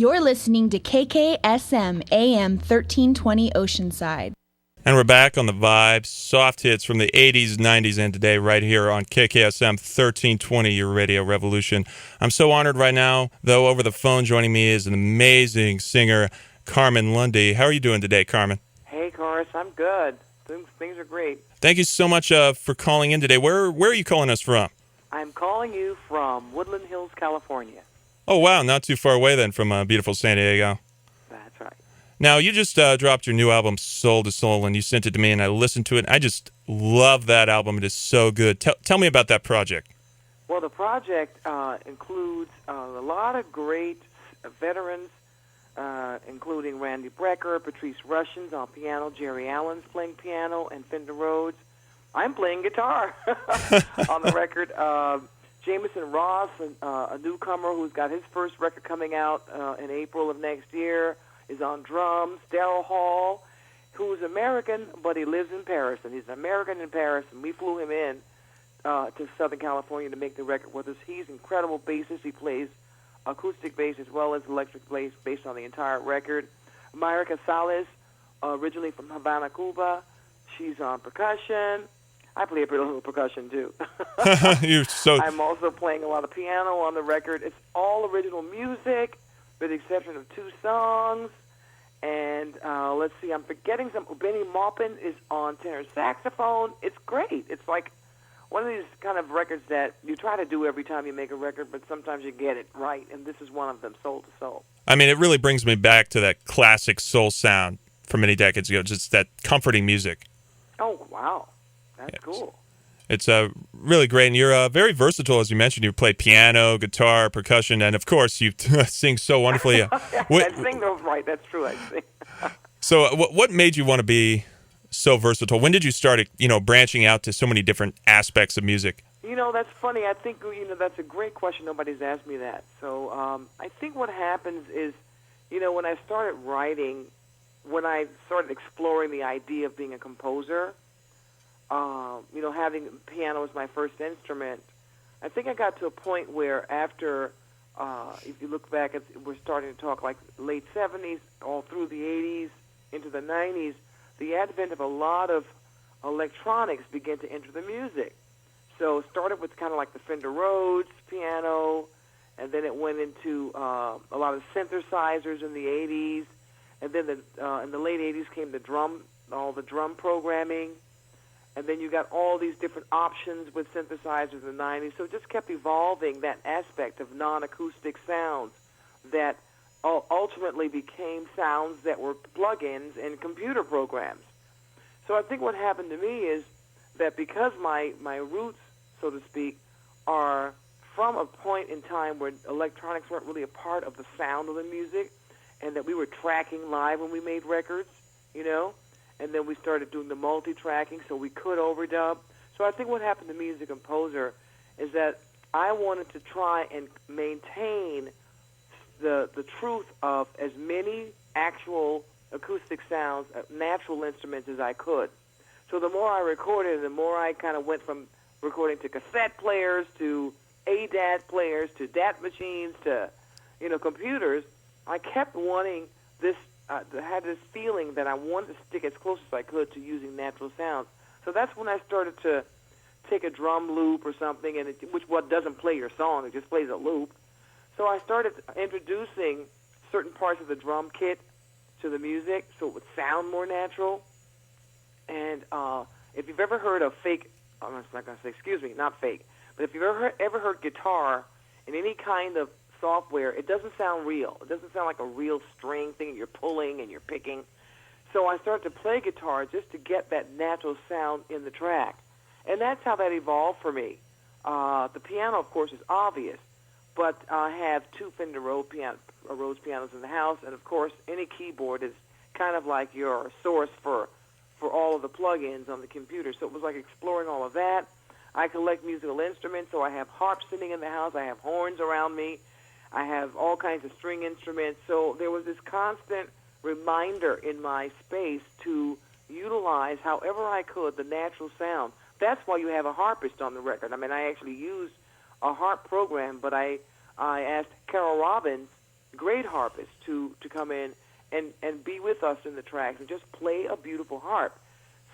You're listening to KKSM AM 1320 Oceanside. And we're back on the Vibe, soft hits from the 80s, 90s, and today right here on KKSM 1320, your radio revolution. I'm so honored right now, though, over the phone joining me is an amazing singer, Carmen Lundy. How are you doing today, Carmen? Hey, Cars, I'm good. Things are great. Thank you so much for calling in today. Where are you calling us from? I'm calling you from Woodland Hills, California. Oh, wow, not too far away then from beautiful San Diego. That's right. Now, you just dropped your new album, Soul to Soul, and you sent it to me, and I listened to it, and I just love that album. It is so good. Tell me about that project. Well, the project includes a lot of great veterans, including Randy Brecker, Patrice Russians on piano, Jerry Allen's playing piano, and Fender Rhodes. I'm playing guitar on the record. Jameson Ross, a newcomer who's got his first record coming out in April of next year, is on drums. Daryl Hall, who's American, but he lives in Paris, and he's American in Paris, and we flew him in to Southern California to make the record with us. He's an incredible bassist. He plays acoustic bass as well as electric bass based on the entire record. Mayra Casales, originally from Havana, Cuba. She's on percussion. I play a little percussion, too. I'm also playing a lot of piano on the record. It's all original music, with the exception of 2 songs. And let's see, I'm forgetting some. Benny Maupin is on tenor saxophone. It's great. It's like one of these kind of records that you try to do every time you make a record, but sometimes you get it right. And this is one of them, Soul to Soul. I mean, it really brings me back to that classic soul sound from many decades ago, just that comforting music. Oh, wow. That's cool. It's really great, and you're very versatile, as you mentioned. You play piano, guitar, percussion, and, of course, you sing so wonderfully. I sing those right. That's true, I sing. So what made you want to be so versatile? When did you start, branching out to so many different aspects of music? That's funny. I think, that's a great question. Nobody's asked me that. So I think what happens is, when I started writing, when I started exploring the idea of being a composer, having piano as my first instrument, I think I got to a point where after, if you look back, we're starting to talk like late 70s, all through the 80s, into the 90s, the advent of a lot of electronics began to enter the music. So it started with kind of like the Fender Rhodes piano, and then it went into a lot of synthesizers in the 80s, and then in the late 80s came all the drum programming. And then you got all these different options with synthesizers in the 90s. So it just kept evolving that aspect of non-acoustic sounds that ultimately became sounds that were plugins in computer programs. So I think what happened to me is that because my roots, so to speak, are from a point in time where electronics weren't really a part of the sound of the music, and that we were tracking live when we made records, and then we started doing the multi-tracking so we could overdub. So I think what happened to me as a composer is that I wanted to try and maintain the truth of as many actual acoustic sounds, natural instruments as I could. So the more I recorded, the more I kind of went from recording to cassette players, to ADAT players, to DAT machines, to, computers. I kept wanting this, had this feeling that I wanted to stick as close as I could to using natural sounds. So that's when I started to take a drum loop or something, which doesn't play your song, it just plays a loop. So I started introducing certain parts of the drum kit to the music so it would sound more natural. And if you've ever heard of I'm not going to say, excuse me, not fake, but if you've ever heard guitar in any kind of software, it doesn't sound real. It doesn't sound like a real string thing you're pulling and you're picking. So I started to play guitar just to get that natural sound in the track. And that's how that evolved for me. The piano, of course, is obvious, but I have 2 Fender Rhodes pianos in the house, and of course, any keyboard is kind of like your source for all of the plugins on the computer. So it was like exploring all of that. I collect musical instruments, so I have harps sitting in the house. I have horns around me. I have all kinds of string instruments. So there was this constant reminder in my space to utilize, however I could, the natural sound. That's why you have a harpist on the record. I mean, I actually used a harp program, but I asked Carol Robbins great harpists to come in and be with us in the tracks and just play a beautiful harp.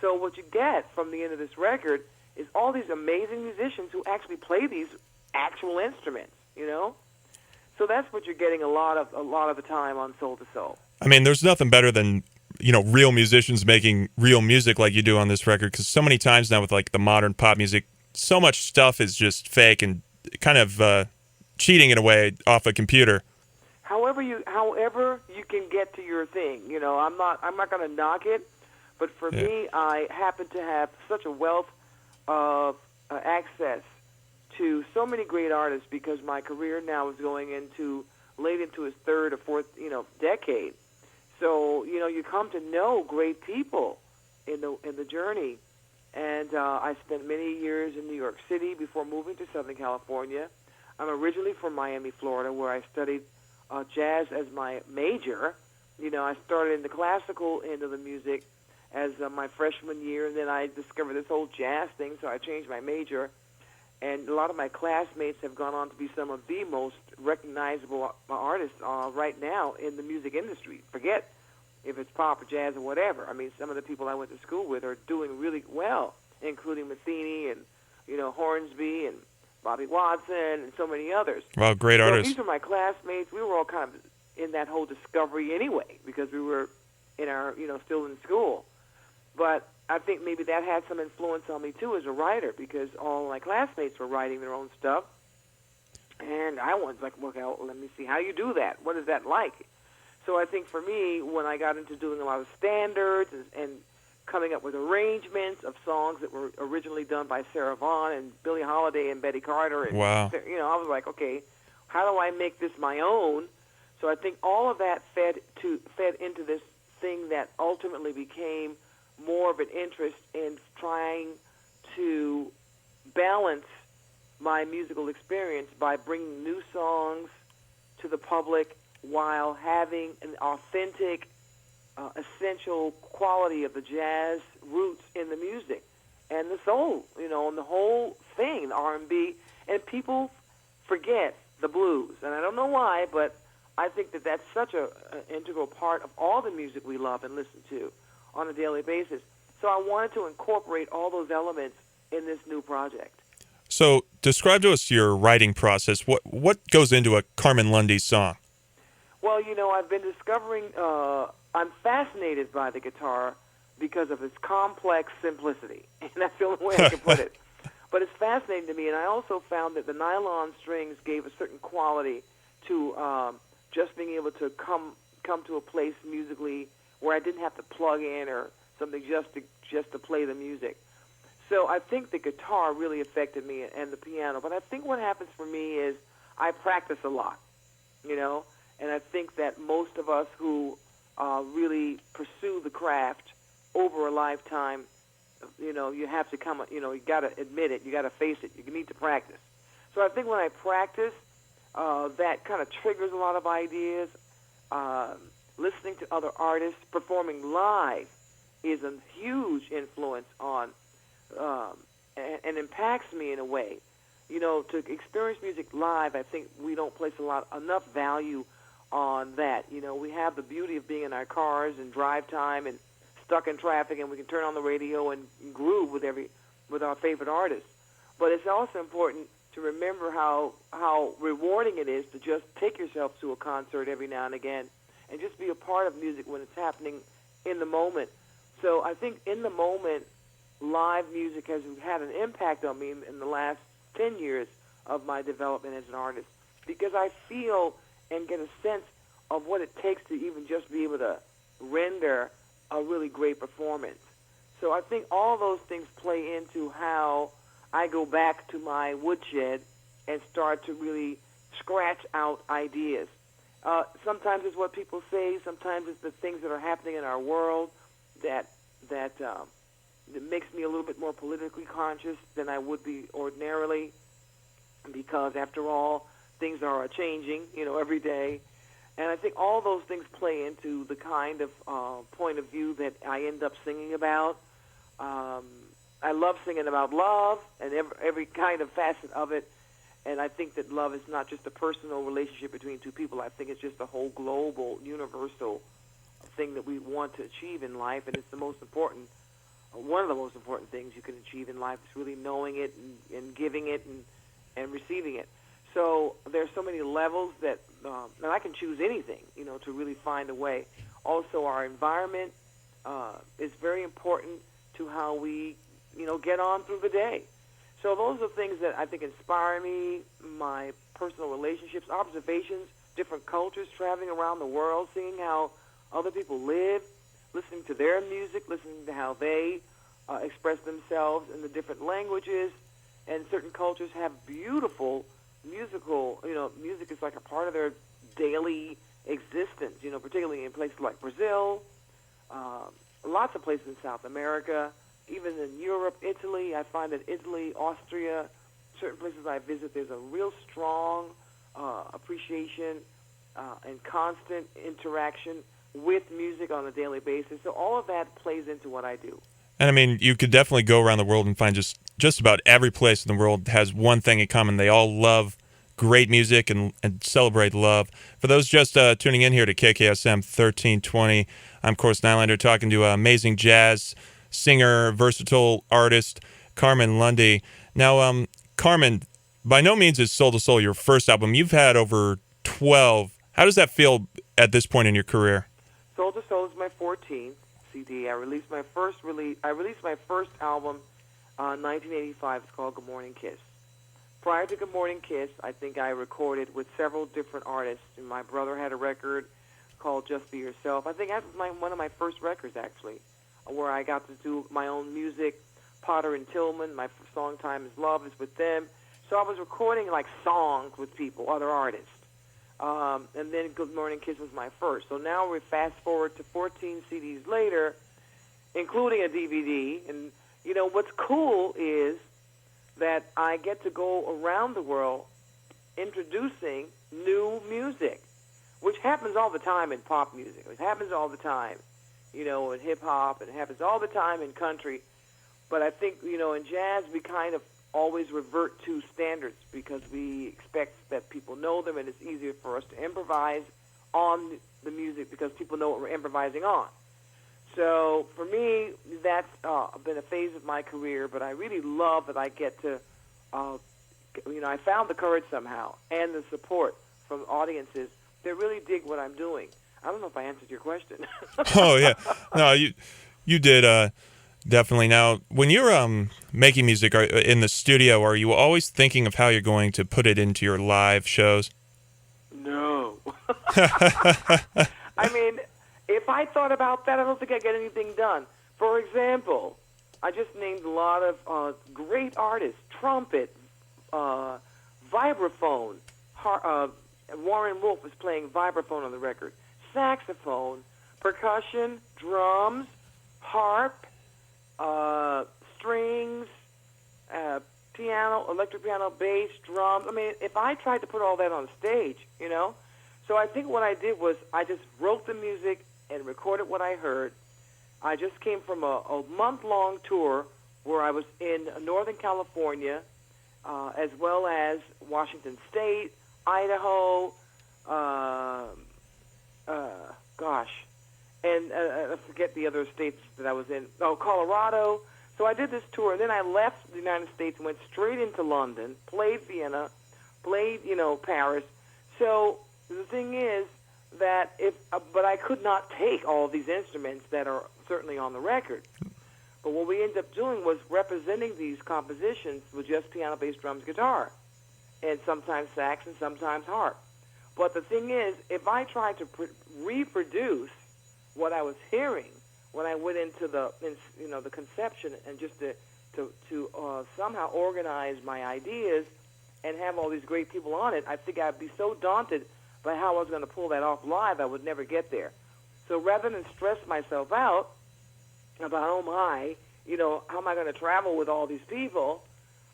So what you get from the end of this record is all these amazing musicians who actually play these actual instruments, you know? So that's what you're getting a lot of the time on Soul to Soul. I mean, there's nothing better than, real musicians making real music like you do on this record, because so many times now with like the modern pop music, so much stuff is just fake and kind of cheating in a way off a computer. However you can get to your thing, I'm not going to knock it, but for me, I happen to have such a wealth of access to so many great artists because my career now is going late into its third or fourth, decade. So, you come to know great people in the journey. And I spent many years in New York City before moving to Southern California. I'm originally from Miami, Florida, where I studied jazz as my major. I started in the classical end of the music as my freshman year, and then I discovered this whole jazz thing, so I changed my major. And a lot of my classmates have gone on to be some of the most recognizable artists right now in the music industry. Forget if it's pop or jazz or whatever. I mean, some of the people I went to school with are doing really well, including Matheny and, Hornsby and Bobby Watson and so many others. Wow, great artists. These are my classmates. We were all kind of in that whole discovery anyway because we were in our, still in school. But I think maybe that had some influence on me, too, as a writer, because all my classmates were writing their own stuff. And I was like, well, let me see how you do that. What is that like? So I think for me, when I got into doing a lot of standards and coming up with arrangements of songs that were originally done by Sarah Vaughan and Billie Holiday and Betty Carter, and, wow. I was like, okay, how do I make this my own? So I think all of that fed into this thing that ultimately became more of an interest in trying to balance my musical experience by bringing new songs to the public while having an authentic, essential quality of the jazz roots in the music and the soul, and the whole thing, the R&B. And people forget the blues, and I don't know why, but I think that that's such an integral part of all the music we love and listen to on a daily basis. So I wanted to incorporate all those elements in this new project. So describe to us your writing process. What goes into a Carmen Lundy song? Well, I've been discovering, I'm fascinated by the guitar because of its complex simplicity. And that's the only way I can put it. But it's fascinating to me. And I also found that the nylon strings gave a certain quality to just being able to come to a place musically where I didn't have to plug in or something just to play the music. So I think the guitar really affected me and the piano. But I think what happens for me is I practice a lot, and I think that most of us who really pursue the craft over a lifetime, you have to you got to admit it, you got to face it, you need to practice. So I think when I practice, that kind of triggers a lot of ideas. Listening to other artists performing live is a huge influence on and impacts me in a way. To experience music live, I think we don't place enough value on that. We have the beauty of being in our cars and drive time and stuck in traffic, and we can turn on the radio and groove with our favorite artists. But it's also important to remember how rewarding it is to just take yourself to a concert every now and again and just be a part of music when it's happening in the moment. So I think in the moment, live music has had an impact on me in the last 10 years of my development as an artist because I feel and get a sense of what it takes to even just be able to render a really great performance. So I think all those things play into how I go back to my woodshed and start to really scratch out ideas. Sometimes it's what people say. Sometimes it's the things that are happening in our world that makes me a little bit more politically conscious than I would be ordinarily, because after all, things are changing, every day. And I think all those things play into the kind of point of view that I end up singing about. I love singing about love and every kind of facet of it. And I think that love is not just a personal relationship between two people. I think it's just a whole global, universal thing that we want to achieve in life, and it's the most important, one of the most important things you can achieve in life is really knowing it and giving it and receiving it. So there's so many levels that, and I can choose anything, to really find a way. Also, our environment is very important to how we, get on through the day. So those are things that I think inspire me, my personal relationships, observations, different cultures, traveling around the world, seeing how other people live, listening to their music, listening to how they express themselves in the different languages. And certain cultures have beautiful musical, music is like a part of their daily existence, particularly in places like Brazil, lots of places in South America, even in Europe, Italy. I find that Italy, Austria, certain places I visit, there's a real strong appreciation and constant interaction with music on a daily basis. So all of that plays into what I do. And I mean, you could definitely go around the world and find just about every place in the world has one thing in common. They all love great music and celebrate love. For those just tuning in here to KKSM 1320, I'm, of course, Nylander, talking to amazing jazz singer, versatile artist, Carmen Lundy. Now, Carmen, by no means is Soul to Soul your first album. You've had over 12. How does that feel at this point in your career? Soul to Soul is my 14th CD. I released my first album in 1985. It's called Good Morning Kiss. Prior to Good Morning Kiss, I think I recorded with several different artists. And my brother had a record called Just Be Yourself. I think that was one of my first records, actually, where I got to do my own music. Potter and Tillman, my song Time is Love is with them. So I was recording like songs with people, other artists. And then Good Morning Kiss was my first. So now we fast forward to 14 CDs later, including a DVD. And, what's cool is that I get to go around the world introducing new music, which happens all the time in pop music. It happens all the time, in hip-hop. It happens all the time in country. But I think, in jazz, we kind of always revert to standards because we expect that people know them, and it's easier for us to improvise on the music because people know what we're improvising on. So for me, that's been a phase of my career, but I really love that I get to, I found the courage somehow and the support from audiences that really dig what I'm doing. I don't know if I answered your question. Oh, yeah. No, you did. Definitely. Now, when you're making music in the studio, are you always thinking of how you're going to put it into your live shows? No. I mean, if I thought about that, I don't think I'd get anything done. For example, I just named a lot of great artists: trumpet, vibraphone. Warren Wolf is playing vibraphone on the record. Saxophone, percussion, drums, harp, strings, piano, electric piano, bass, drums. I mean, if I tried to put all that on stage, So I think what I did was I just wrote the music and recorded what I heard. I just came from a month-long tour where I was in Northern California, as well as Washington State, Idaho, and I forget the other states that I was in. Oh, Colorado. So I did this tour, and then I left the United States and went straight into London, played Vienna, played, Paris. So the thing is that but I could not take all of these instruments that are certainly on the record. But what we ended up doing was representing these compositions with just piano, bass, drums, guitar, and sometimes sax and sometimes harp. But the thing is, if I tried to reproduce what I was hearing when I went into the conception and just to somehow organize my ideas and have all these great people on it, I think I'd be so daunted by how I was going to pull that off live, I would never get there. So rather than stress myself out about, oh my, how am I going to travel with all these people,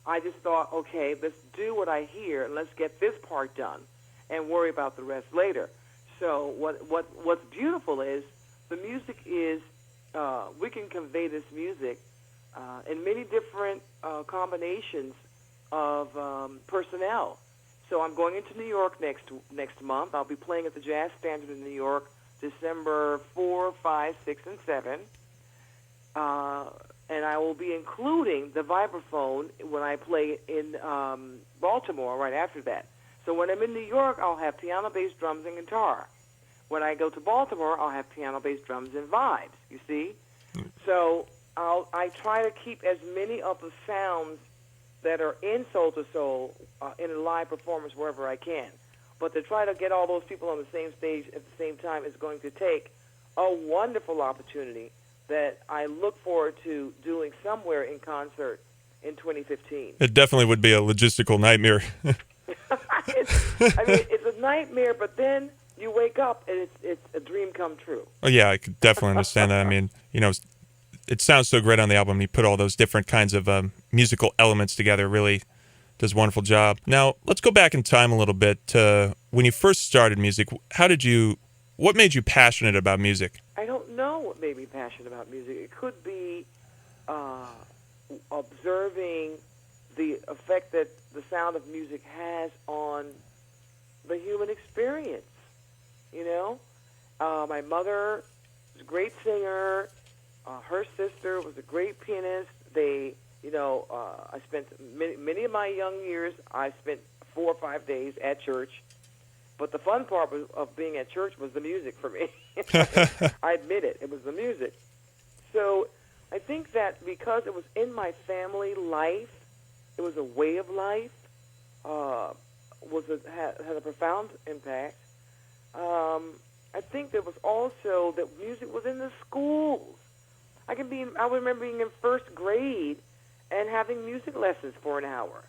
I just thought, okay, let's do what I hear and let's get this part done and worry about the rest later. So what's beautiful is the music is, we can convey this music in many different combinations of personnel. So I'm going into New York next month. I'll be playing at the Jazz Standard in New York, December 4, 5, 6, and 7. And I will be including the vibraphone when I play in Baltimore right after that. So when I'm in New York, I'll have piano, bass, drums, and guitar. When I go to Baltimore, I'll have piano, bass, drums, and vibes, you see? So I try to keep as many of the sounds that are in Soul to Soul in a live performance wherever I can. But to try to get all those people on the same stage at the same time is going to take a wonderful opportunity that I look forward to doing somewhere in concert in 2015. It definitely would be a logistical nightmare. It's a nightmare, but then you wake up and it's a dream come true. Oh, yeah, I could definitely understand that. I mean, it sounds so great on the album. You put all those different kinds of musical elements together. Really does a wonderful job. Now, let's go back in time a little bit to when you first started music. What made you passionate about music? I don't know what made me passionate about music. It could be observing the effect that the sound of music has on the human experience. My mother was a great singer. Her sister was a great pianist. I spent many of my young years, I spent 4 or 5 days at church. But the fun part of being at church was the music for me. I admit it. It was the music. So I think that because it was in my family life, it was a way of life, had a profound impact. I think there was also that music was in the schools. I remember being in first grade and having music lessons for an hour.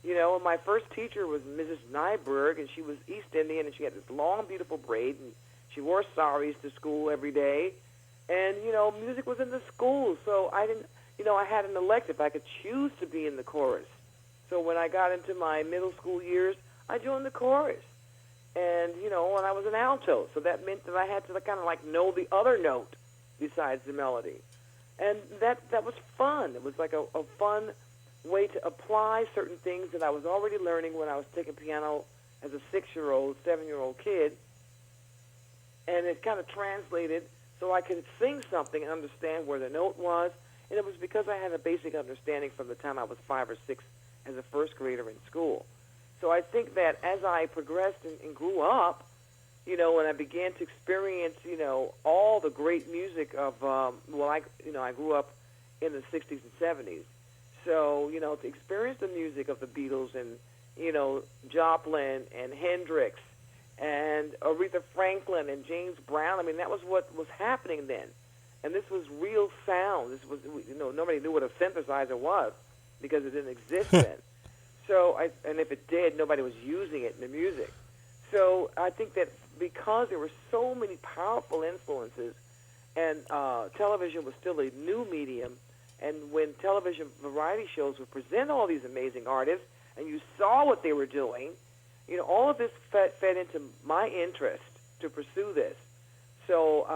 And my first teacher was Mrs. Nyberg, and she was East Indian, and she had this long, beautiful braid, and she wore saris to school every day. And, music was in the schools, so I didn't, I had an elective. I could choose to be in the chorus. So when I got into my middle school years, I joined the chorus. And, and I was an alto, so that meant that I had to kind of like know the other note besides the melody. And that was fun. It was like a fun way to apply certain things that I was already learning when I was taking piano as a 6-year-old, 7-year-old kid. And it kind of translated so I could sing something and understand where the note was. And it was because I had a basic understanding from the time I was 5 or 6 as a first grader in school. So I think that as I progressed and grew up, when I began to experience, all the great music of, I grew up in the 60s and 70s. So, to experience the music of the Beatles and, Joplin and Hendrix and Aretha Franklin and James Brown, that was what was happening then. And this was real sound. This was, nobody knew what a synthesizer was because it didn't exist then. So, and if it did, nobody was using it in the music. So I think that because there were so many powerful influences and television was still a new medium, and when television variety shows would present all these amazing artists and you saw what they were doing, all of this fed into my interest to pursue this. So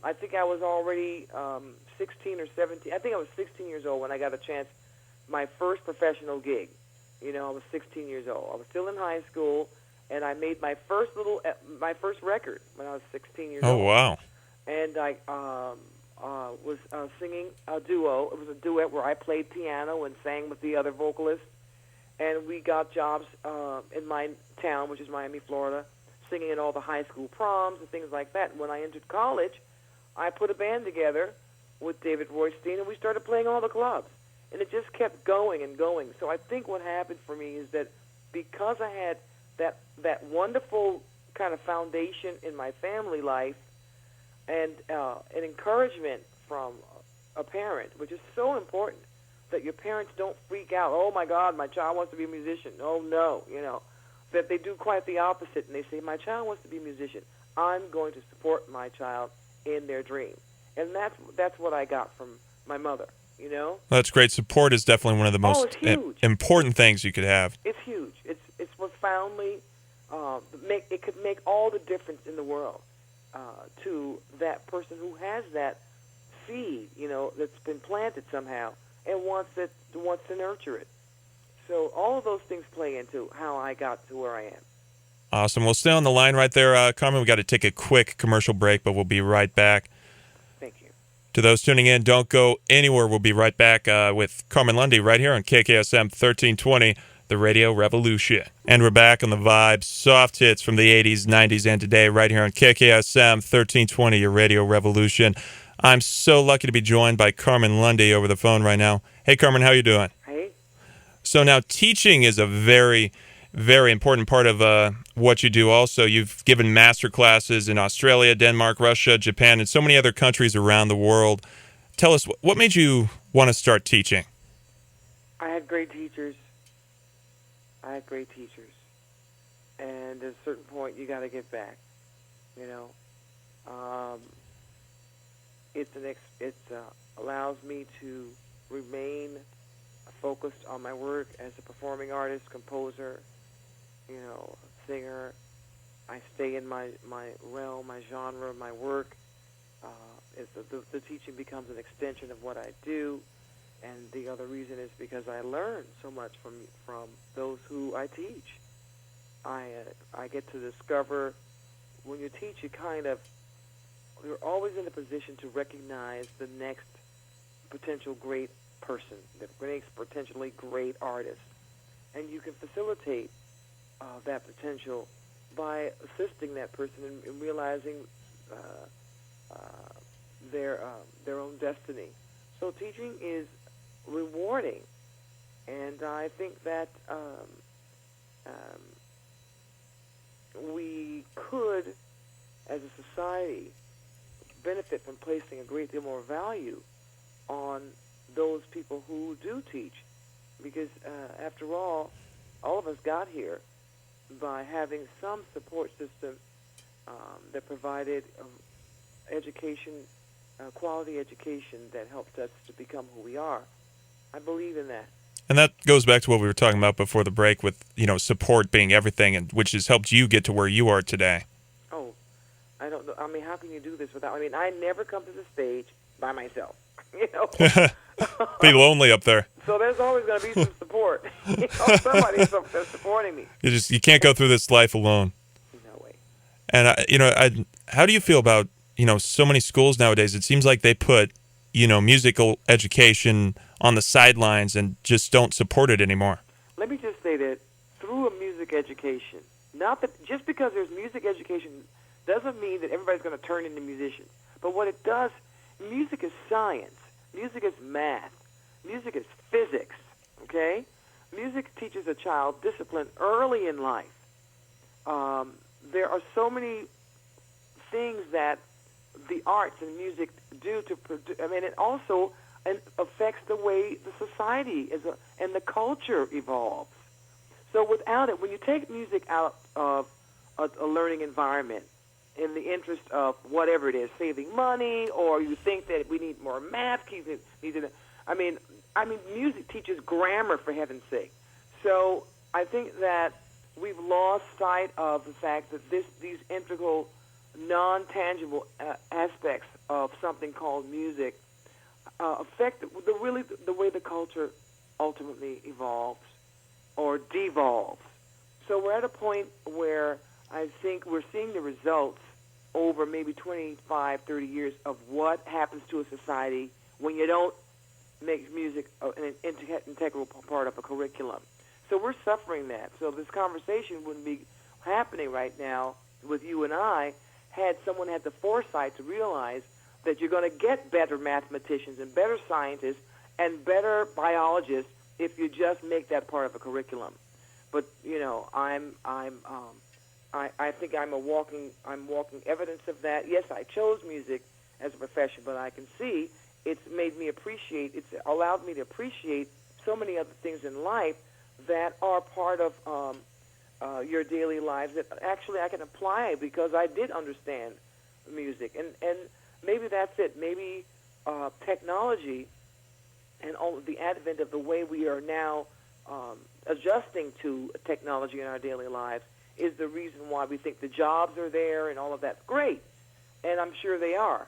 I think I was already 16 or 17. I think I was 16 years old when I got a chance, my first professional gig. I was 16 years old. I was still in high school, and I made my first record when I was 16 years old. Oh, wow. And I was singing a duo. It was a duet where I played piano and sang with the other vocalists. And we got jobs in my town, which is Miami, Florida, singing in all the high school proms and things like that. And when I entered college, I put a band together with David Roystein, and we started playing all the clubs. And it just kept going and going. So I think what happened for me is that because I had that wonderful kind of foundation in my family life and an encouragement from a parent, which is so important, that your parents don't freak out, oh, my God, my child wants to be a musician. Oh, no, that they do quite the opposite, and they say, my child wants to be a musician. I'm going to support my child in their dream. And that's what I got from my mother. That's great. Support is definitely one of the most important things you could have. It's huge. It's profoundly it could make all the difference in the world to that person who has that seed, that's been planted somehow and wants to nurture it. So all of those things play into how I got to where I am. Awesome. We'll stay on the line right there, Carmen. We got to take a quick commercial break, but we'll be right back. Thank you. To those tuning in, don't go anywhere. We'll be right back with Carmen Lundy right here on KKSM 1320, the Radio Revolution. And we're back on the Vibe, soft hits from the 80s, 90s, and today right here on KKSM 1320, your Radio Revolution. I'm so lucky to be joined by Carmen Lundy over the phone right now. Hey, Carmen, how you doing? Hey. So now teaching is a very, very important part of what you do also. You've given master classes in Australia, Denmark, Russia, Japan, and so many other countries around the world. Tell us, what made you want to start teaching? I had great teachers. And at a certain point, you got to get back. You know, it allows me to remain focused on my work as a performing artist, composer, singer. I stay in my realm, my genre, my work. The teaching becomes an extension of what I do, and the other reason is because I learn so much from those who I teach. I get to discover, when you teach, you're always in a position to recognize the next potential great person, the next potentially great artist, and you can facilitate that potential by assisting that person in realizing their own destiny. So teaching is rewarding, and I think that we could, as a society, benefit from placing a great deal more value on those people who do teach, because after all of us got here by having some support system that provided education, quality education that helped us to become who we are. I believe in that. And that goes back to what we were talking about before the break with, support being everything, and which has helped you get to where you are today. Oh, I don't know. I mean, how can you do this without... I never come to the stage by myself, Be lonely up there. So there's always going to be some support. Somebody's supporting me. You can't go through this life alone. No way. And, how do you feel about, so many schools nowadays? It seems like they put, musical education on the sidelines and just don't support it anymore. Let me just say that through a music education, not that just because there's music education doesn't mean that everybody's going to turn into musicians. But what it does, music is science. Music is math. Music is physics, okay? Music teaches a child discipline early in life. There are so many things that the arts and music do to produce. It also affects the way the society and the culture evolves. So without it, when you take music out of a learning environment in the interest of whatever it is, saving money, or you think that we need more math, music teaches grammar, for heaven's sake. So I think that we've lost sight of the fact that these integral, non-tangible aspects of something called music affect the way the culture ultimately evolves or devolves. So we're at a point where I think we're seeing the results over maybe 25, 30 years of what happens to a society when you don't make music an integral part of a curriculum. So we're suffering that. So this conversation wouldn't be happening right now with you and I had someone had the foresight to realize that you're going to get better mathematicians and better scientists and better biologists if you just make that part of a curriculum. But I think I'm walking evidence of that. Yes, I chose music as a profession, but I can see it's allowed me to appreciate so many other things in life that are part of your daily lives that actually I can apply because I did understand music. And maybe that's it. Maybe technology and all the advent of the way we are now adjusting to technology in our daily lives is the reason why we think the jobs are there and all of that's great. And I'm sure they are.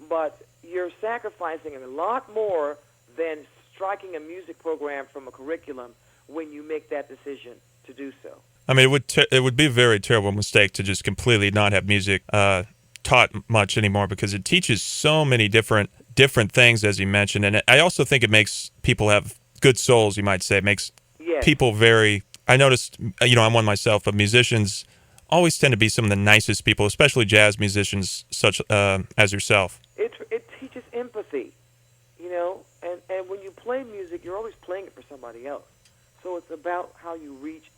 But you're sacrificing a lot more than striking a music program from a curriculum when you make that decision to do so. I mean, it would be a very terrible mistake to just completely not have music taught much anymore, because it teaches so many different things, as you mentioned, and I also think it makes people have good souls. You might say it makes people very. I noticed, I'm one myself, but musicians always tend to be some of the nicest people, especially jazz musicians, such as yourself. It teaches empathy, and when you play music, you're always playing it for somebody else. So it's about how you reach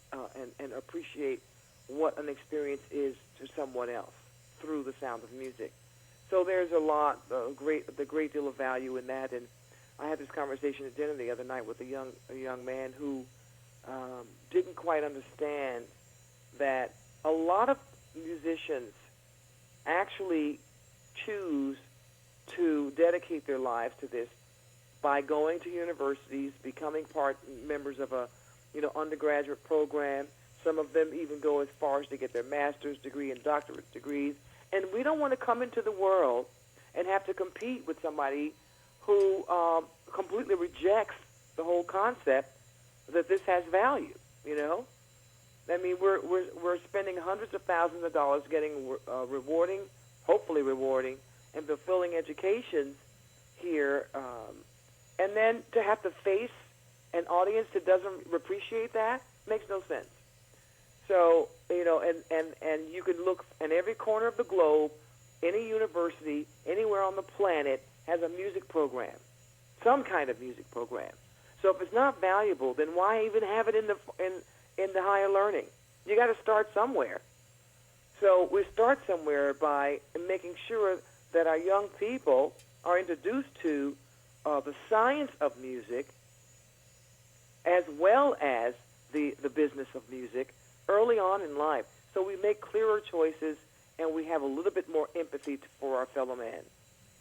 and appreciate what an experience is to someone else through the sound of music. So there's a great deal of value in that. And I had this conversation at dinner the other night with a young man who didn't quite understand that a lot of musicians actually choose to dedicate their lives to this by going to universities, becoming members of a undergraduate program. Some of them even go as far as to get their master's degree and doctorate degrees. And we don't want to come into the world and have to compete with somebody who completely rejects the whole concept that this has value. I mean, we're spending hundreds of thousands of dollars getting hopefully rewarding and fulfilling educations here, and then to have to face an audience that doesn't appreciate that makes no sense. So, and you can look in every corner of the globe, any university, anywhere on the planet has a music program, some kind of music program. So if it's not valuable, then why even have it in the higher learning? You got to start somewhere. So we start somewhere by making sure that our young people are introduced to the science of music as well as the business of music early on in life. So we make clearer choices and we have a little bit more empathy for our fellow man.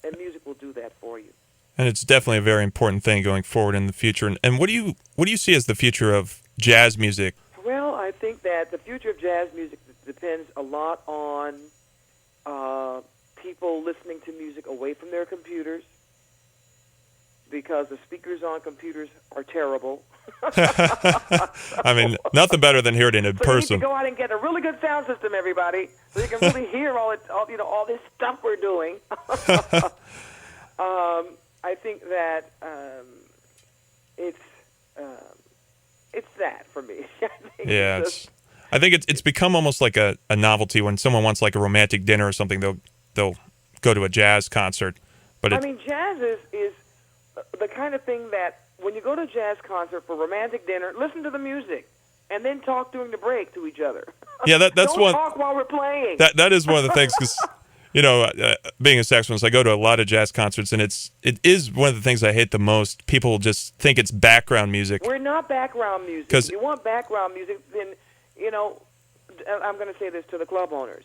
And music will do that for you. And it's definitely a very important thing going forward in the future. And what do you see as the future of jazz music? Well, I think that the future of jazz music depends a lot on people listening to music away from their computers, because the speakers on computers are terrible. I mean, nothing better than hearing it in person. You need to go out and get a really good sound system, everybody, so you can really hear all this stuff we're doing. I think that it's that for me. I think it's become almost like a novelty when someone wants like a romantic dinner or something. They'll go to a jazz concert. But I mean, jazz is the kind of thing that when you go to a jazz concert for romantic dinner, listen to the music and then talk during the break to each other. Yeah, that's Don't talk while we're playing. That is one of the things, because being a saxophonist, I go to a lot of jazz concerts, and it is one of the things I hate the most. People just think it's background music. We're not background music. If you want background music, then I'm going to say this to the club owners.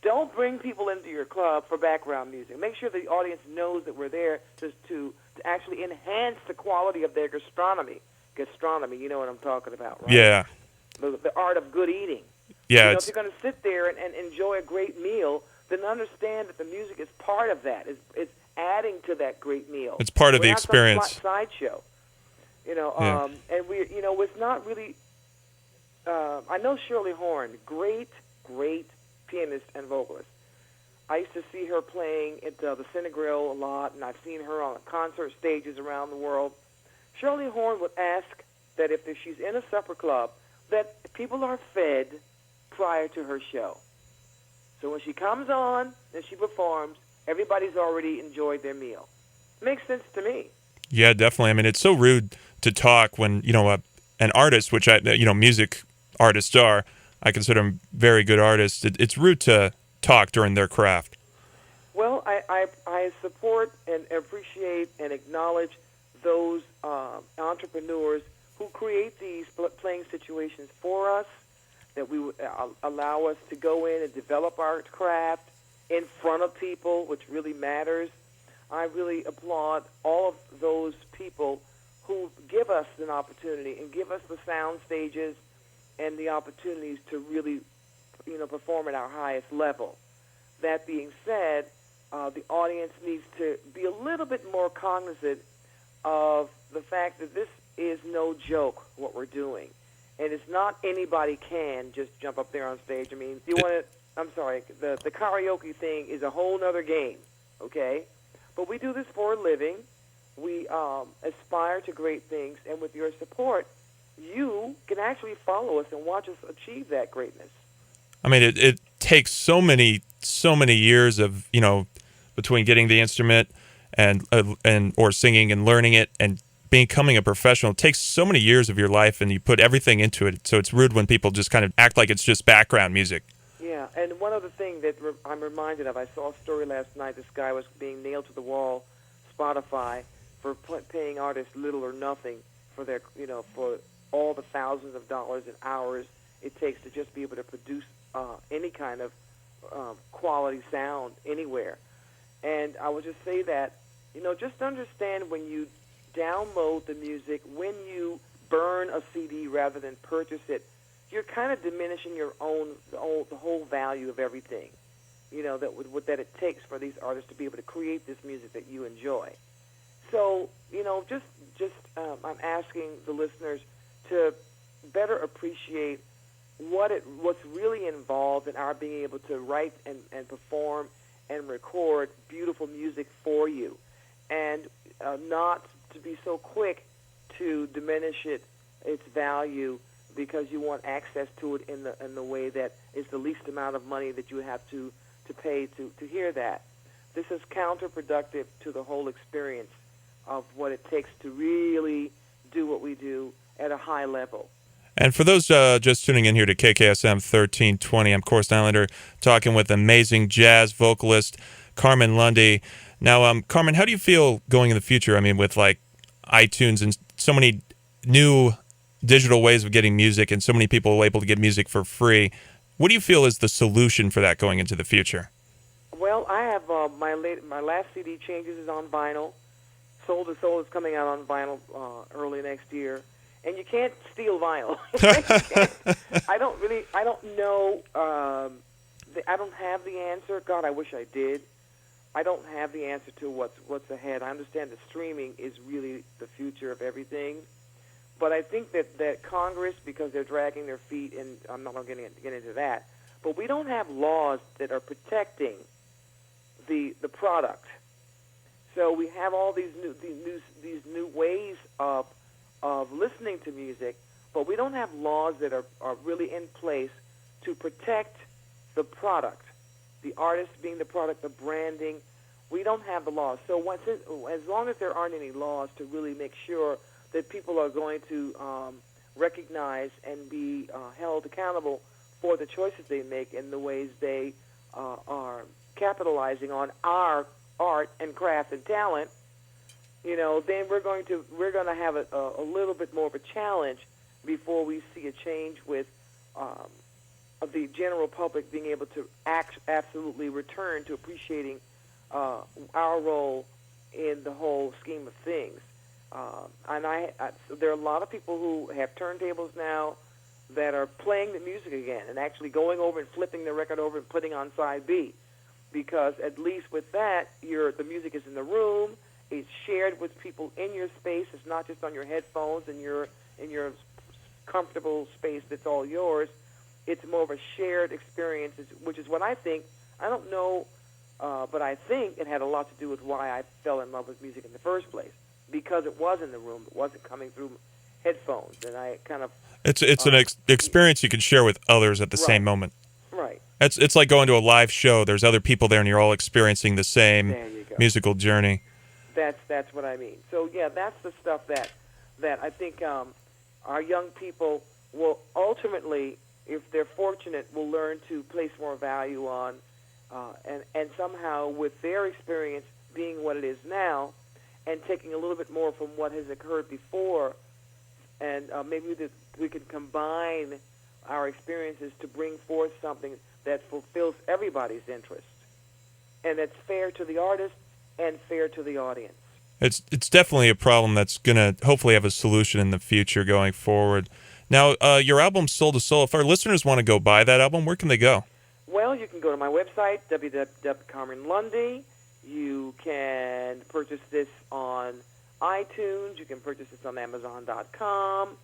Don't bring people into your club for background music. Make sure the audience knows that we're there to actually enhance the quality of their gastronomy. Gastronomy, you know what I'm talking about, right? Yeah. The art of good eating. Yeah. If you're going to sit there and enjoy a great meal, then understand that the music is part of that. It's adding to that great meal. It's part of the experience. Some sideshow. And it's not really. I know Shirley Horn, great pianist and vocalist. I used to see her playing at the Cinegrill a lot, and I've seen her on concert stages around the world. Shirley Horn would ask that if she's in a supper club, that people are fed prior to her show. So when she comes on and she performs, everybody's already enjoyed their meal. Makes sense to me. Yeah, definitely. I mean, it's so rude to talk when, an artist, which music artists are, I consider them very good artists. It's rude to talk during their craft. Well, I support and appreciate and acknowledge those entrepreneurs who create these playing situations for us, that we allow us to go in and develop our craft in front of people, which really matters. I really applaud all of those people who give us an opportunity and give us the sound stages and the opportunities to really, perform at our highest level. That being said, the audience needs to be a little bit more cognizant of the fact that this is no joke what we're doing. And it's not anybody can just jump up there on stage. I mean, if you want to, I'm sorry, the karaoke thing is a whole other game, okay? But we do this for a living. We aspire to great things, and with your support, you can actually follow us and watch us achieve that greatness. I mean, it takes so many years of, between getting the instrument and or singing and learning it and becoming a professional. It takes so many years of your life, and you put everything into it. So it's rude when people just kind of act like it's just background music. Yeah, and one other thing that I'm reminded of, I saw a story last night. This guy was being nailed to the wall, Spotify, for paying artists little or nothing for their, for all the thousands of dollars and hours it takes to just be able to produce any kind of quality sound anywhere. And I would just say that, just understand when you download the music, when you burn a CD rather than purchase it, you're kind of diminishing the whole value of everything, that it takes for these artists to be able to create this music that you enjoy. So, I'm asking the listeners to better appreciate what's really involved in our being able to write and perform and record beautiful music for you, and not to be so quick to diminish its value because you want access to it in the way that is the least amount of money that you have to pay to hear that. This is counterproductive to the whole experience of what it takes to really do what we do at a high level. And for those just tuning in here to KKSM 1320, I'm, of course, Nylander, talking with amazing jazz vocalist Carmen Lundy. Now, Carmen, how do you feel going in the future? I mean, with like iTunes and so many new digital ways of getting music and so many people able to get music for free, what do you feel is the solution for that going into the future? Well, I have my last CD, Changes, is on vinyl. Soul to Soul is coming out on vinyl early next year. And you can't steal vinyl. I don't know. I don't have the answer. God, I wish I did. I don't have the answer to what's ahead. I understand that streaming is really the future of everything. But I think that Congress, because they're dragging their feet, and I'm not going to get into that, but we don't have laws that are protecting the product. So we have all these new ways of listening to music, but we don't have laws that are really in place to protect the product, the artist being the product, the branding. We don't have the laws. So as long as there aren't any laws to really make sure that people are going to recognize and be held accountable for the choices they make and the ways they are capitalizing on our art and craft and talent, then we're going to have a little bit more of a challenge before we see a change with of the general public being able to absolutely return to appreciating our role in the whole scheme of things. And there are a lot of people who have turntables now that are playing the music again and actually going over and flipping the record over and putting on side B, because at least with that, the music is in the room. It's shared with people in your space. It's not just on your headphones and in your comfortable space that's all yours. It's more of a shared experience, which is what I think. I don't know, but I think it had a lot to do with why I fell in love with music in the first place, because it was in the room. It wasn't coming through headphones, and I kind of... It's an experience you can share with others at the same moment. Right. It's like going to a live show. There's other people there, and you're all experiencing the same musical journey. That's what I mean. So yeah, that's the stuff that I think our young people will ultimately, if they're fortunate, will learn to place more value on, and somehow with their experience being what it is now, and taking a little bit more from what has occurred before, and maybe we can combine our experiences to bring forth something that fulfills everybody's interest, and that's fair to the artist and fair to the audience. It's definitely a problem that's going to hopefully have a solution in the future going forward. Now, your album, Soul to Soul, if our listeners want to go buy that album, where can they go? Well, you can go to my website, www.carmenlundy. You can purchase this on iTunes. You can purchase this on Amazon.com.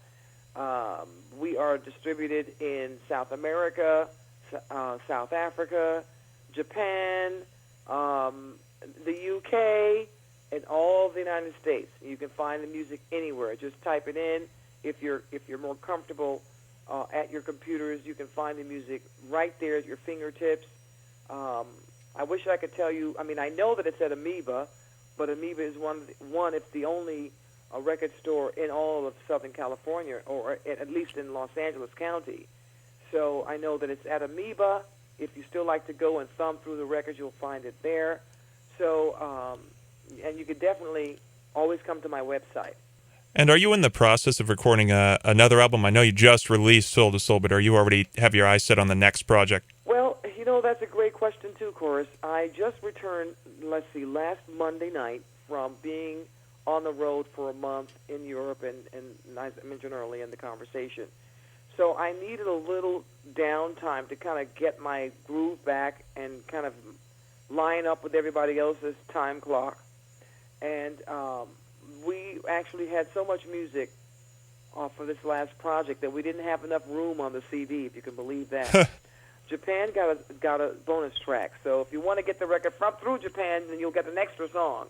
We are distributed in South America, South Africa, Japan, the UK, and all of the United States. You can find the music anywhere. Just type it in. If you're more comfortable at your computers, you can find the music right there at your fingertips. I wish I could tell you. I mean, I know that it's at Amoeba, but Amoeba is it's the only record store in all of Southern California, or at least in Los Angeles County. So I know that it's at Amoeba. If you still like to go and thumb through the records, you'll find it there. So, and you could definitely always come to my website. And are you in the process of recording another album? I know you just released Soul to Soul, but are you already have your eyes set on the next project? Well, that's a great question too, Chorus. I just returned, last Monday night from being on the road for a month in Europe, and I mentioned earlier in the conversation. So I needed a little downtime to kind of get my groove back and kind of line up with everybody else's time clock. And we actually had so much music for this last project that we didn't have enough room on the CD, if you can believe that. Japan got a bonus track, so if you want to get the record through Japan, then you'll get an extra song.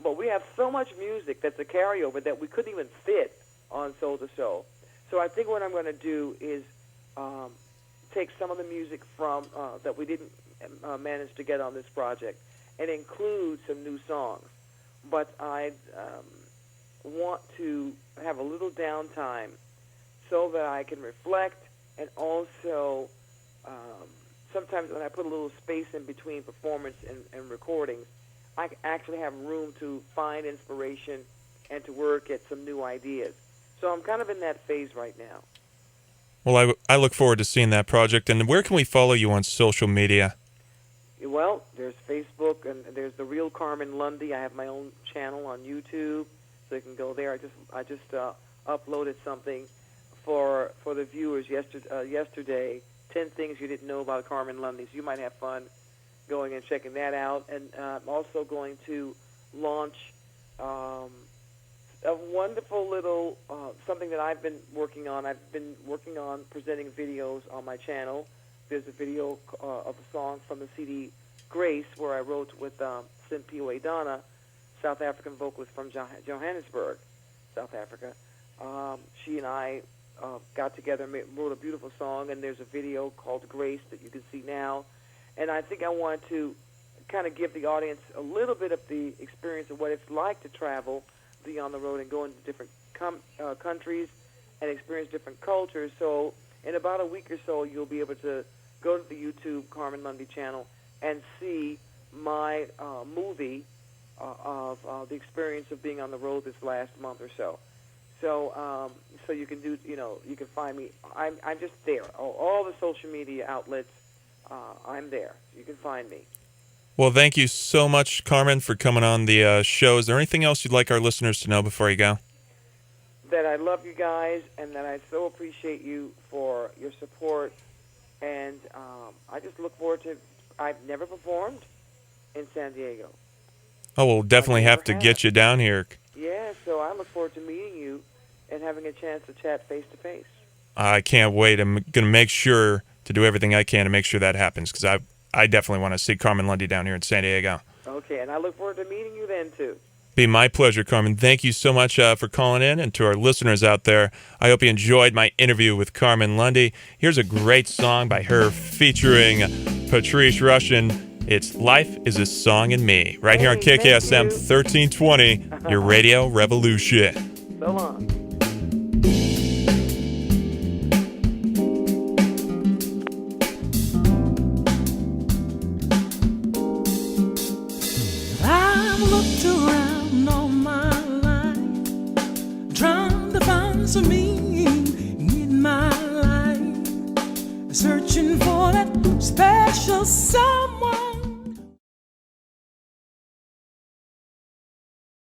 But we have so much music that's a carryover that we couldn't even fit on Soul to Soul. So I think what I'm going to do is take some of the music from that we didn't manage to get on this project and include some new songs. But I want to have a little downtime so that I can reflect, and also sometimes when I put a little space in between performance and recordings, I actually have room to find inspiration and to work at some new ideas. So I'm kind of in that phase right now. Well, I look forward to seeing that project. And where can we follow you on social media? Well, there's Facebook, and there's the real Carmen Lundy. I have my own channel on YouTube, so you can go there. I just uploaded something for the viewers yesterday. 10 things you didn't know about Carmen Lundy. So you might have fun going and checking that out. And I'm also going to launch a wonderful little something that I've been working on. I've been working on presenting videos on my channel. There's a video of a song from the CD Grace, where I wrote with Simpiwe Donna, South African vocalist from Johannesburg, South Africa. She and I got together and wrote a beautiful song, and there's a video called Grace that you can see now. And I think I want to kind of give the audience a little bit of the experience of what it's like to travel, be on the road, and go into different countries and experience different cultures. So in about a week or so, you'll be able to go to the YouTube Carmen Lundy channel and see my movie of the experience of being on the road this last month or so. So so you can do, you can find me. I'm just there. All the social media outlets, I'm there. You can find me. Well, thank you so much, Carmen, for coming on the show. Is there anything else you'd like our listeners to know before you go? That I love you guys, and that I so appreciate you for your support. And I just look forward to. I've never performed in San Diego. Oh, we'll definitely have to get you down here. Yeah, so I look forward to meeting you and having a chance to chat face to face. I can't wait. I'm going to make sure to do everything I can to make sure that happens, because I definitely want to see Carmen Lundy down here in San Diego. Okay, and I look forward to meeting you then, too. Be my pleasure, Carmen. Thank you so much for calling in, and to our listeners out there, I hope you enjoyed my interview with Carmen Lundy. Here's a great song by her featuring Patrice Rushen. It's Life is a Song in Me, right here on KKSM 1320, your radio revolution. So long. I've looked around all my life, trying to find some meaning in my life, searching for that special someone.